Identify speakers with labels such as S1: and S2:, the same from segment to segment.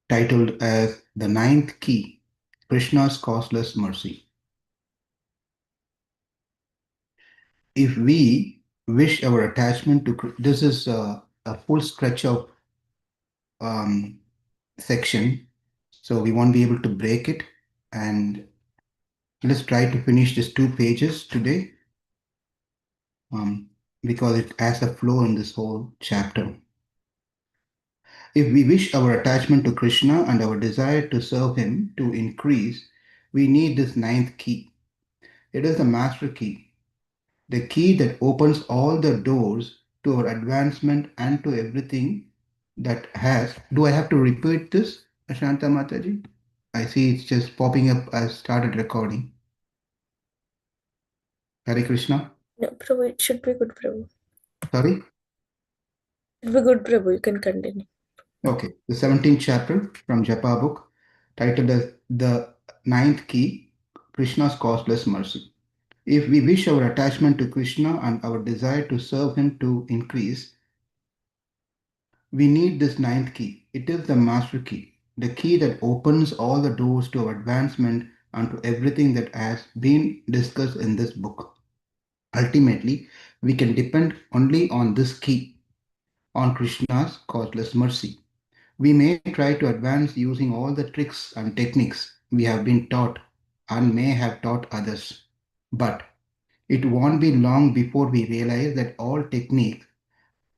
S1: titled as The Ninth Key, Krishna's Causeless Mercy. If we wish our attachment to, this is a full stretch of um, section, so we won't be able to break it. And let's try to finish these 2 pages today um, because it has a flow in this whole chapter. If we wish our attachment to Krishna and our desire to serve Him to increase, we need this ninth key. It is the master key, the key that opens all the doors to our advancement and to everything that has. Do I have to repeat this, Ashanta Mataji? I see it's just popping up as started recording. Hare Krishna.
S2: No, Prabhu, it should be good, Prabhu.
S1: Sorry?
S2: It should be good, Prabhu. You can continue.
S1: Okay. The 17th chapter from Japa book, titled as The Ninth Key, Krishna's Causeless Mercy. If we wish our attachment to Krishna and our desire to serve Him to increase, we need this ninth key. It is the master key, the key that opens all the doors to our advancement and to everything that has been discussed in this book. Ultimately, we can depend only on this key, on Krishna's causeless mercy. We may try to advance using all the tricks and techniques we have been taught and may have taught others. But it won't be long before we realize that all techniques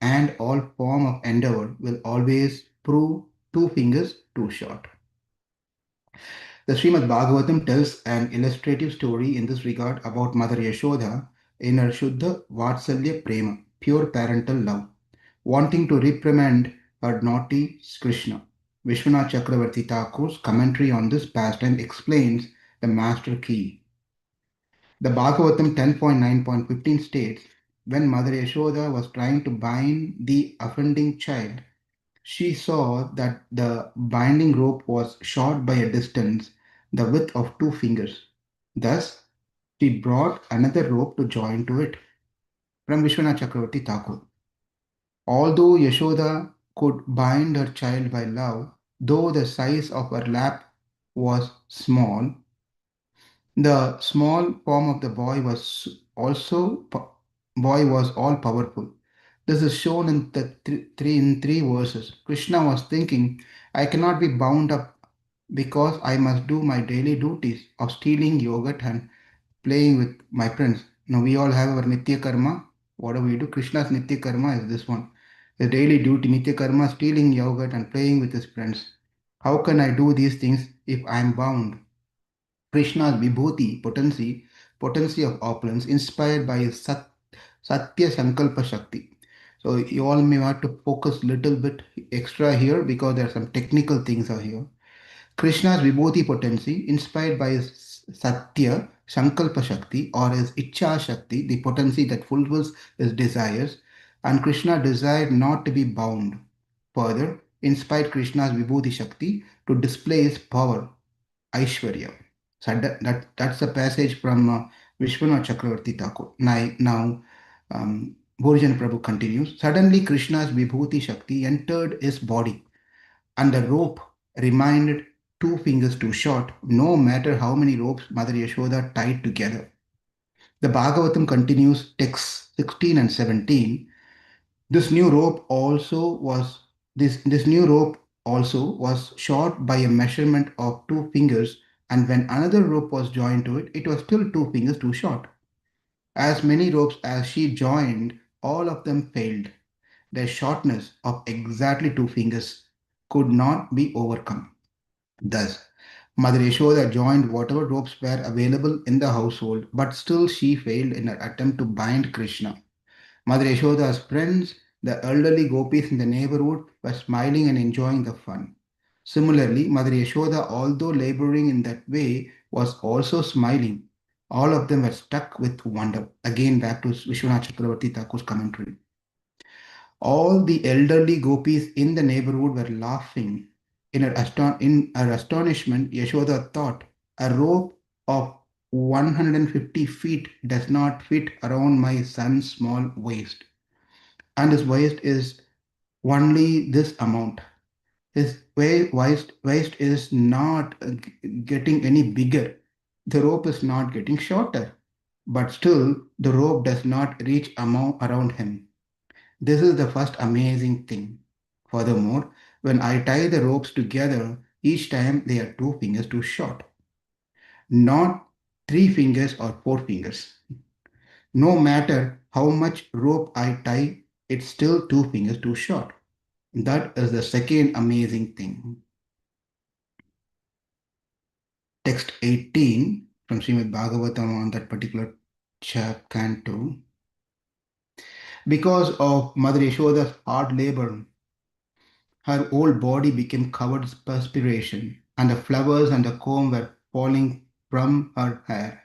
S1: and all form of endeavor will always prove 2 fingers too short. The Srimad Bhagavatam tells an illustrative story in this regard about Mother Yaśodā in her Shuddha Vatsalya Prema, pure parental love, wanting to reprimand her naughty Krishna. Vishwanath Chakravarti Thakur's commentary on this pastime explains the master key. The Bhagavatam 10.9.15 states, when Mother Yashoda was trying to bind the offending child, she saw that the binding rope was short by a distance the width of 2 fingers. Thus, she brought another rope to join to it. From Vishwanath Chakravarti Thakur. Although Yashoda could bind her child by love, though the size of her lap was small, the small form of the boy was all powerful. This is shown in the three verses. Krishna was thinking, I cannot be bound up because I must do my daily duties of stealing yogurt and playing with my friends. Now we all have our Nitya Karma. What do we do? Krishna's Nitya Karma is this one. The daily duty, Nitya Karma, stealing yogurt and playing with his friends. How can I do these things if I am bound? Krishna's Vibhuti, potency of opulence, inspired by his Satya Sankalpa Shakti. So you all may have to focus little bit extra here because there are some technical things are here. Krishna's Vibhuti potency, inspired by his Satya Sankalpa Shakti or his Icchā-śakti, the potency that fulfills his desires, and Krishna desired not to be bound. Further, inspired Krishna's Vibhuti Shakti to display his power, Aishwarya. So that's a passage from Vishwanath Chakravarti Thakur. Now, Bhurijan Prabhu continues. Suddenly, Krishna's Vibhuti Shakti entered his body, and the rope remained 2 fingers too short, no matter how many ropes Mother Yashoda tied together. The Bhagavatam continues, texts 16 and 17. This new rope also was this new rope also was short by a measurement of 2 fingers, and when another rope was joined to it, it was still 2 fingers too short. As many ropes as she joined, all of them failed. Their shortness of exactly 2 fingers could not be overcome. Thus, Mother Yashoda joined whatever ropes were available in the household, but still she failed in her attempt to bind Krishna. Mother Yashoda's friends, the elderly gopis in the neighborhood, were smiling and enjoying the fun. Similarly, Mother Yashoda, although laboring in that way, was also smiling. All of them were struck with wonder. Again, back to Vishwanath Chakravarti Thakur's commentary. All the elderly gopis in the neighborhood were laughing. In her astonishment, Yashoda thought, a rope of 150 feet does not fit around my son's small waist, and his waist is only this amount. His waist is not getting any bigger. The rope is not getting shorter. But still, the rope does not reach around him. This is the first amazing thing. Furthermore, when I tie the ropes together, each time they are 2 fingers too short, not 3 fingers or 4 fingers. No matter how much rope I tie, it's still 2 fingers too short. That is the second amazing thing. Text 18 from Srimad Bhagavatam on that particular canto. Because of Mother Yashoda's hard labor, her whole body became covered with perspiration, and the flowers and the comb were falling from her hair.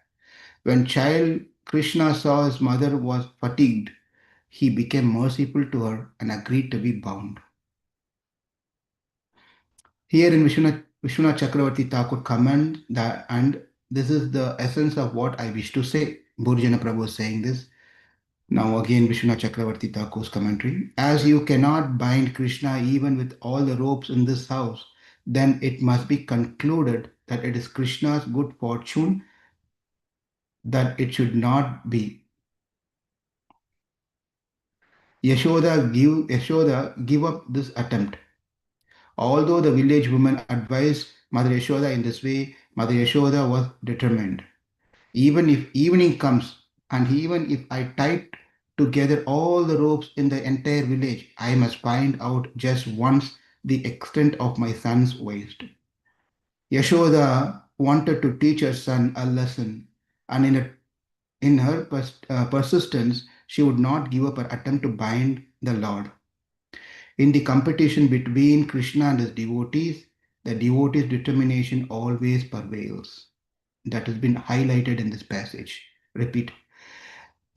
S1: When child Krishna saw his mother was fatigued, he became merciful to her and agreed to be bound. Here in Vishwanath Chakravarti Thakur comment that, and this is the essence of what I wish to say. Burjana Prabhu is saying this. Now again Vishwanath Chakravarti Thakur's commentary. As you cannot bind Krishna even with all the ropes in this house, then it must be concluded that it is Krishna's good fortune that it should not be. Yashoda give up this attempt. Although the village woman advised Mother Yashoda in this way, Mother Yashoda was determined. Even if evening comes, and even if I tie together all the ropes in the entire village, I must find out just once the extent of my son's waist. Yashoda wanted to teach her son a lesson, and in her persistence, she would not give up her attempt to bind the Lord. In the competition between Krishna and his devotees, the devotee's determination always prevails. That has been highlighted in this passage. Repeat.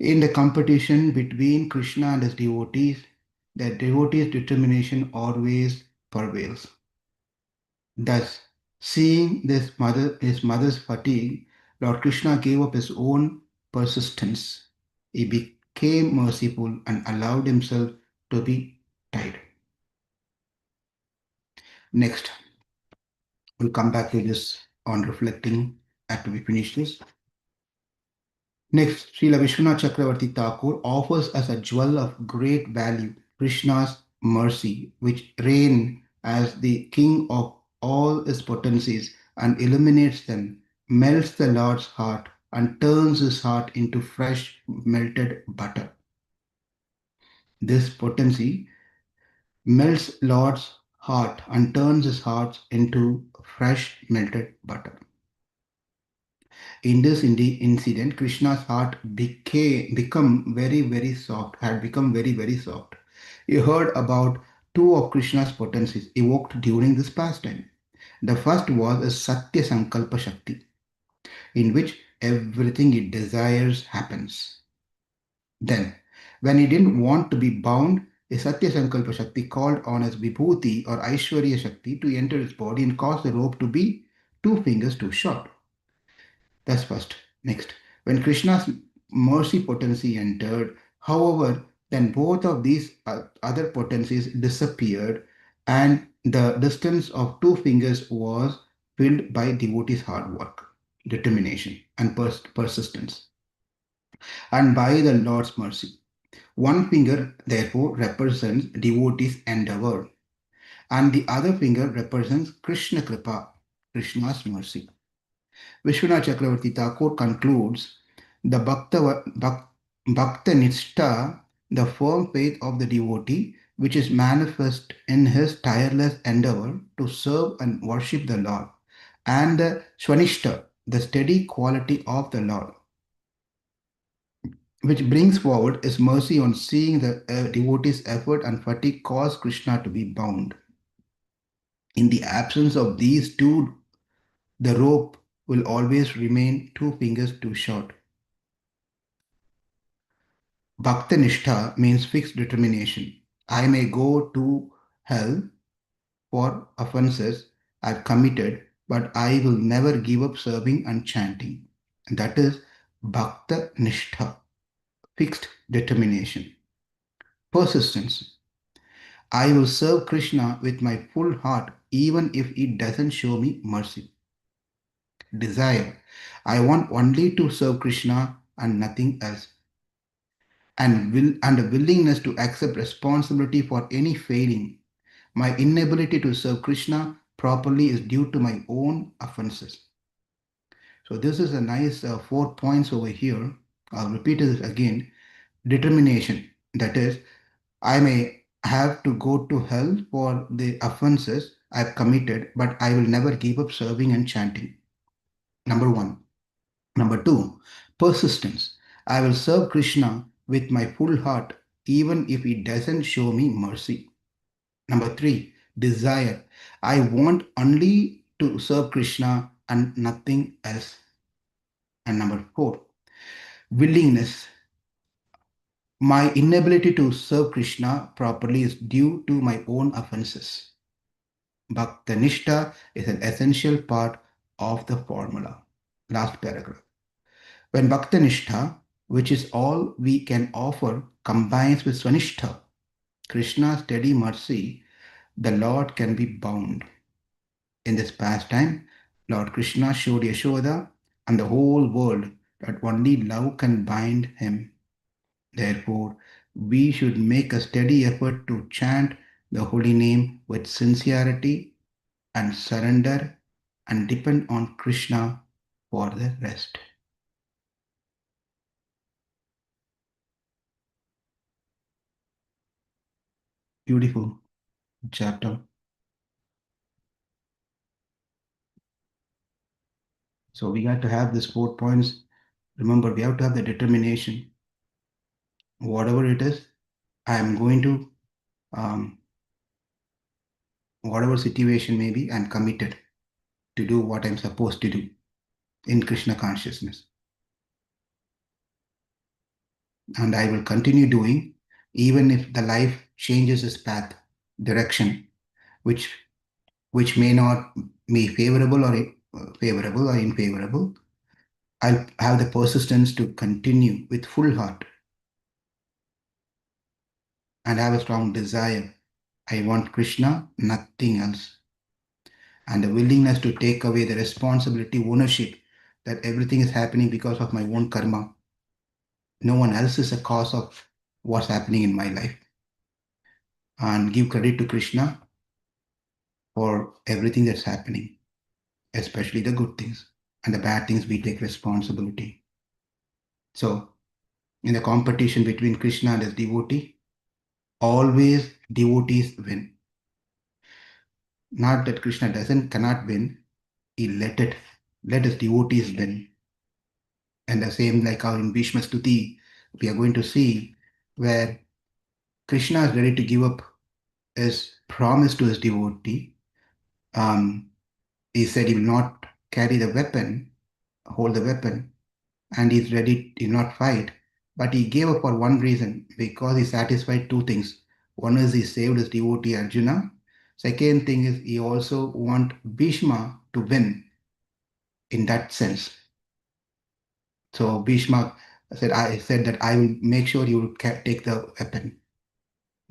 S1: In the competition between Krishna and his devotees, the devotee's determination always prevails. Thus, seeing his mother's fatigue, Lord Krishna gave up his own persistence. He became merciful and allowed himself to be tied. Next, we'll come back to this on reflecting after we finish this. Next, Srila Vishwanath Chakravarti Thakur offers us a jewel of great value, Krishna's mercy, which reign as the king of all his potencies and illuminates them, melts the Lord's heart and turns his heart into fresh melted butter. This potency melts Lord's heart and turns his heart into fresh melted butter. In this incident, Krishna's heart become very soft, had become very soft. He heard about two of Krishna's potencies evoked during this pastime. The first was a Satya Sankalpa Shakti, in which everything he desires happens. Then, when he didn't want to be bound, a Satya Sankalpa Shakti called on his Vibhuti or Aiśvarya-śakti to enter his body and cause the rope to be 2 fingers too short. That's first. Next, when Krishna's mercy potency entered, however, then both of these other potencies disappeared, and the distance of 2 fingers was filled by devotees' hard work, determination, and persistence, and by the Lord's mercy. 1 finger, therefore, represents devotees' endeavor, and the other finger represents Krishna Kripa, Krishna's mercy. Vishwanath Chakravarti Thakur concludes the Bhakta Nishtha, the firm faith of the devotee, which is manifest in his tireless endeavor to serve and worship the Lord, and the Swanishta, the steady quality of the Lord, which brings forward his mercy on seeing the devotee's effort and fatigue cause Krishna to be bound. In the absence of these two, the rope will always remain 2 fingers too short. Bhaktanishta means fixed determination. I may go to hell for offenses I've committed, but I will never give up serving and chanting. That is Bhaktanishta, fixed determination. Persistence. I will serve Krishna with my full heart even if he doesn't show me mercy. Desire. I want only to serve Krishna and nothing else. And a willingness to accept responsibility for any failing. My inability to serve Krishna properly is due to my own offenses. So this is a nice 4 points over here. I'll repeat this again. Determination. That is, I may have to go to hell for the offenses I've committed, but I will never give up serving and chanting. Number one. Number two, persistence. I will serve Krishna with my full heart, even if he doesn't show me mercy. Number three, desire. I want only to serve Krishna and nothing else. And number four, willingness. My inability to serve Krishna properly is due to my own offenses. Bhaktanishta is an essential part of the formula. Last paragraph. When Bhaktanishta, which is all we can offer, combines with Swanishta, Krishna's steady mercy, the Lord can be bound. In this pastime, Lord Krishna showed Yaśodā and the whole world that only love can bind him. Therefore, we should make a steady effort to chant the holy name with sincerity and surrender and depend on Krishna for the rest. Beautiful chapter. So we got to have these 4 points. Remember, we have to have the determination. Whatever it is, I am going to, um, whatever situation may be, I'm committed to do what I'm supposed to do in Krishna consciousness. And I will continue doing even if the life changes its path, direction, which which may not be favorable or unfavorable. I'll have the persistence to continue with full heart and have a strong desire. I want Krishna, nothing else. And the willingness to take away the responsibility, ownership that everything is happening because of my own karma. No one else is a cause of what's happening in my life. And give credit to Krishna for everything that's happening, especially the good things. And the bad things, we take responsibility. So, in the competition between Krishna and his devotee, always devotees win. Not that Krishna cannot win, he let his devotees win. And the same like how in Bhishma Stuti, we are going to see where Krishna is ready to give up his promise to his devotee. Um, he said he will not carry the weapon, hold the weapon, and he's ready to not fight. But he gave up for one reason, because he satisfied two things. One is he saved his devotee Arjuna. Second thing is he also want Bhishma to win in that sense. So Bhishma I said that I will make sure you will take the weapon.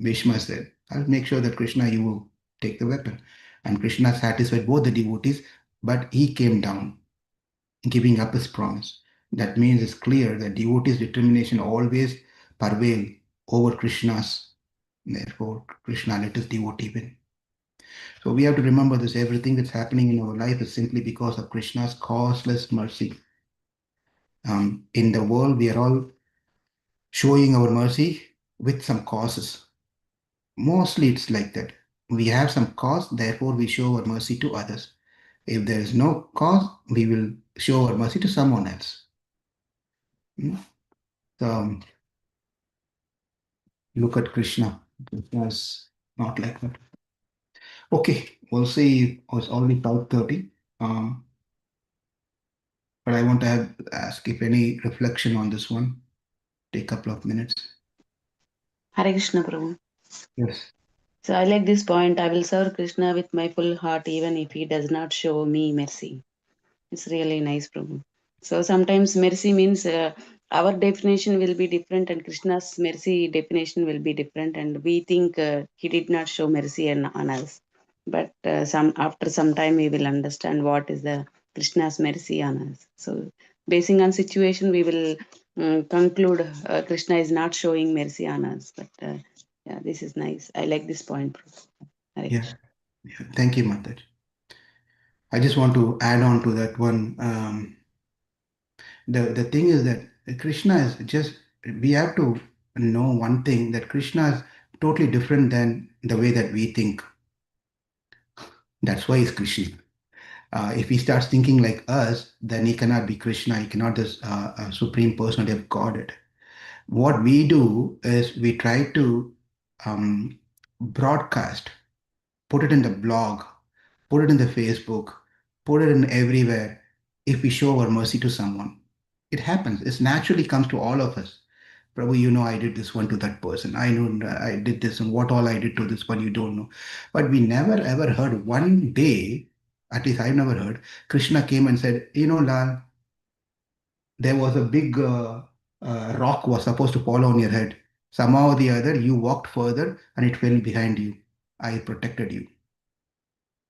S1: Bhishma said, I'll make sure that Krishna, you will take the weapon. And Krishna satisfied both the devotees, but he came down, giving up his promise. That means it's clear that devotees' determination always prevail over Krishna's. Therefore, Krishna let his devotee win. So we have to remember this. Everything that's happening in our life is simply because of Krishna's causeless mercy. In the world, we are all showing our mercy with some causes. Mostly it's like that. We have some cause, therefore we show our mercy to others. If there is no cause, we will show our mercy to someone else. Hmm? So look at Krishna. Krishna is not like that. Okay, we'll see. It's already 12:30. But I want to ask if any reflection on this one. Take a couple of minutes.
S3: Hare Krishna Prabhu.
S1: Yes.
S3: So I like this point. I will serve Krishna with my full heart even if he does not show me mercy. It's really nice, Prabhu. So sometimes mercy means our definition will be different and Krishna's mercy definition will be different, and we think he did not show mercy on us. But after some time we will understand what is the Krishna's mercy on us. So basing on situation we will conclude Krishna is not showing mercy on us. But yeah, this is nice. I like this point. Hare
S1: Yeah,
S3: Krishna.
S1: yeah. Thank you, Mataj. I just want to add on to that one. The thing is that Krishna is just, we have to know one thing, that Krishna is totally different than the way that we think. That's why he's Krishna. If he starts thinking like us, then he cannot be Krishna. He cannot this supreme personality of Godhead. What we do is we try to broadcast, put it in the blog, put it in the Facebook, put it in everywhere. If we show our mercy to someone, it happens. It naturally comes to all of us. Prabhu, you know, I did this one to that person. I know I did this, and what all I did to this one, you don't know. But we never ever heard one day, at least I've never heard, Krishna came and said, you know, Lal, there was a big rock was supposed to fall on your head. Somehow or the other, you walked further and it fell behind you. I protected you.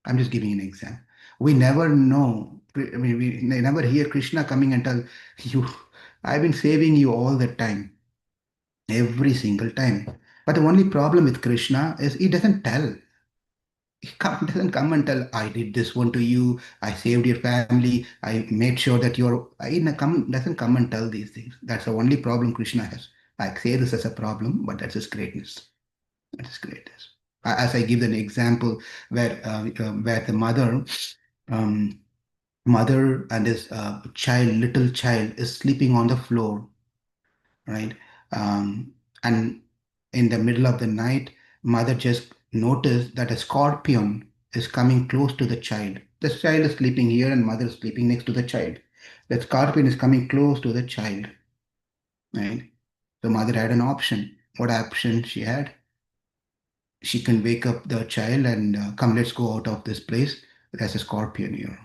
S1: I'm just giving an example. We never know. I mean, we never hear Krishna coming and tell you, I've been saving you all the time, every single time. But the only problem with Krishna is he doesn't tell. Doesn't come and tell, I did this one to you, I saved your family, I made sure that you're. Doesn't come and tell these things. That's the only problem Krishna has. I say this as a problem, but that's his greatness. That is greatness. As I give an example where the um, mother and his little child, is sleeping on the floor, right? And in the middle of the night, mother just noticed that a scorpion is coming close to the child. The child is sleeping here and mother is sleeping next to the child. The scorpion is coming close to the child, right? So mother had an option. What option she had? She can wake up the child and come, let's go out of this place. There's a scorpion here.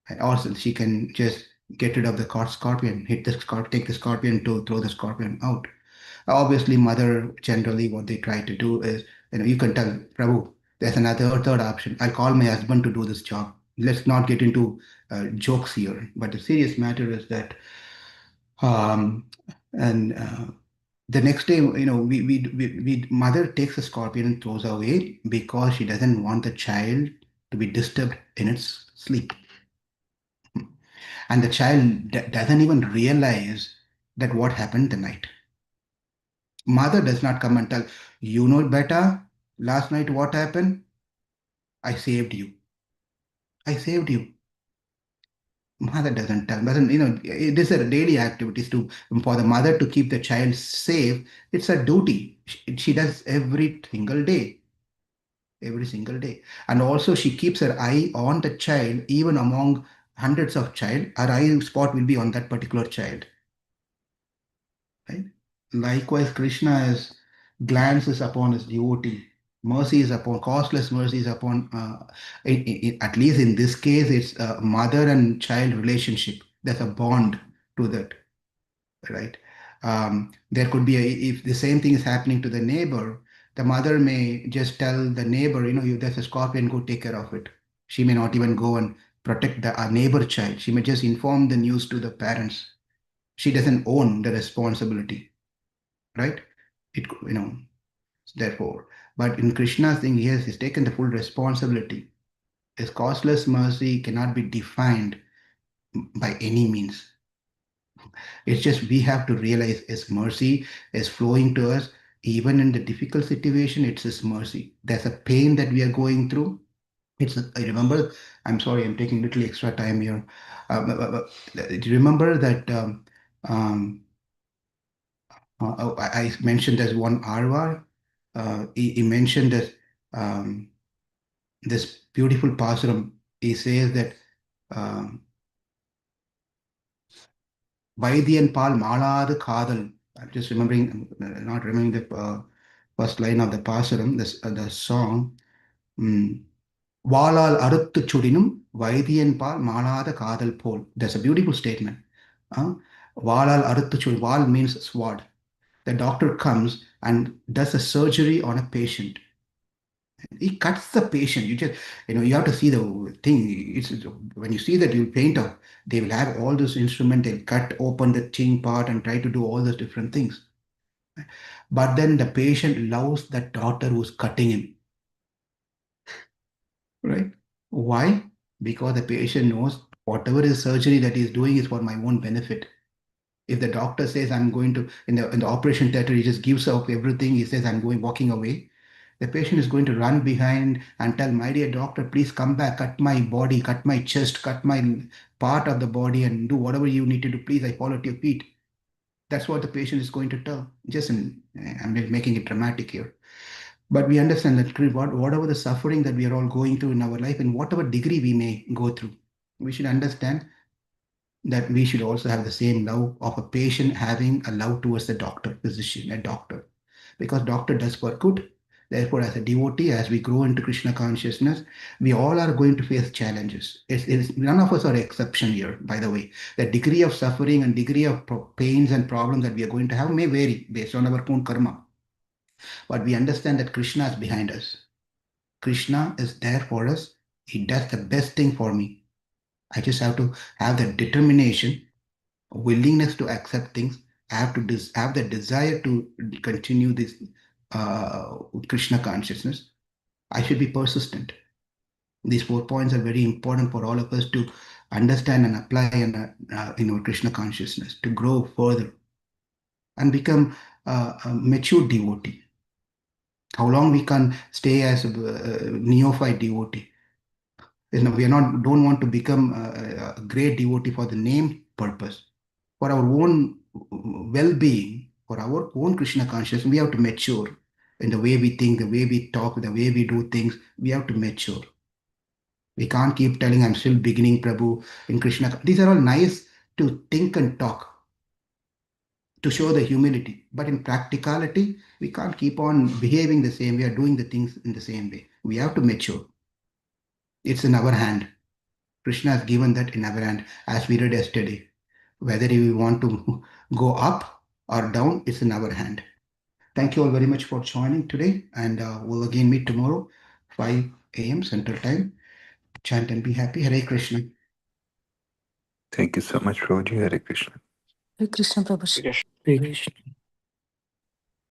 S1: And also she can just get rid of the scorpion, hit the scorpion, take the scorpion to throw the scorpion out. Obviously, mother generally what they try to do is, you can tell Prabhu, there's another third option. I'll call my husband to do this job. Let's not get into jokes here. But the serious matter is that, um, and the next day, mother takes a scorpion and throws away because she doesn't want the child to be disturbed in its sleep. And the child doesn't even realize that what happened the night. Mother does not come and tell, you know better. Last night, what happened? I saved you. I saved you. Mother doesn't tell. Doesn't, it is a daily activities to for the mother to keep the child safe. It's a duty. She does every single day. Every single day. And also she keeps her eye on the child, even among hundreds of child, her eye spot will be on that particular child. Right? Likewise, Krishna is glances upon his devotee. Mercy is upon, causeless mercy is upon, at least in this case, it's a mother and child relationship. There's a bond to that, right? There could be, if the same thing is happening to the neighbor, the mother may just tell the neighbor, if there's a scorpion, go take care of it. She may not even go and protect the neighbor child. She may just inform the news to the parents. She doesn't own the responsibility, right? It, therefore, but in Krishna's thing, he's taken the full responsibility. His causeless mercy cannot be defined by any means. It's just we have to realize his mercy is flowing to us. Even in the difficult situation, it's his mercy. There's a pain that we are going through. I remember, I'm sorry, I'm taking little extra time here. Do you remember that I mentioned there's one Arvar? He mentioned that this beautiful pasuram. He says that um, Vaidyan Pal Malad Kadal. I'm just remembering, not remembering the first line of the pasuram, the song. Mm. Valal Aruttu Chudinum, Vaidyan Pal Malada Kadal Pol. That's a beautiful statement. Uh, Valal aruthu, val means sword. The doctor comes and does a surgery on a patient. He cuts the patient. You have to see the thing. When you see that, you paint out. They will have all this instrument. They'll cut open the chin part and try to do all those different things. But then the patient loves that doctor who's cutting him. Right? Why? Because the patient knows whatever is surgery that he's doing is for my own benefit. If the doctor says I'm going to in the operation theater, he just gives up everything. He says I'm walking away. The patient is going to run behind and tell, my dear doctor, please come back, cut my body, cut my chest, cut my part of the body, and do whatever you need to do. Please, I fall at your feet. That's what the patient is going to tell. I'm making it dramatic here. But we understand that whatever the suffering that we are all going through in our life, in whatever degree we may go through, we should understand that we should also have the same love of a patient having a love towards the doctor, physician, a doctor. Because doctor does for good. Therefore, as a devotee, as we grow into Krishna consciousness, we all are going to face challenges. None of us are exception here, by the way. The degree of suffering and degree of pains and problems that we are going to have may vary based on our own karma. But we understand that Krishna is behind us. Krishna is there for us. He does the best thing for me. I just have to have the determination, willingness to accept things. I have to have the desire to continue this Krishna consciousness. I should be persistent. These 4 points are very important for all of us to understand and apply in Krishna consciousness, to grow further and become a mature devotee. How long we can stay as a neophyte devotee? We don't want to become a great devotee for the name purpose. For our own well-being, for our own Krishna consciousness, we have to mature in the way we think, the way we talk, the way we do things. We have to mature. We can't keep telling, I'm still beginning, Prabhu, in Krishna. These are all nice to think and talk, to show the humility. But in practicality, we can't keep on behaving the same way or doing the things in the same way. We have to mature. It's in our hand. Krishna has given that in our hand, as we read yesterday. Whether we want to go up or down, it's in our hand. Thank you all very much for joining today, and we'll again meet tomorrow, 5 a.m. Central Time. Chant and be happy. Hare Krishna.
S4: Thank you so much, Prabhuji. Hare Krishna.
S2: Hare Krishna Prabhu.
S5: Hare Krishna.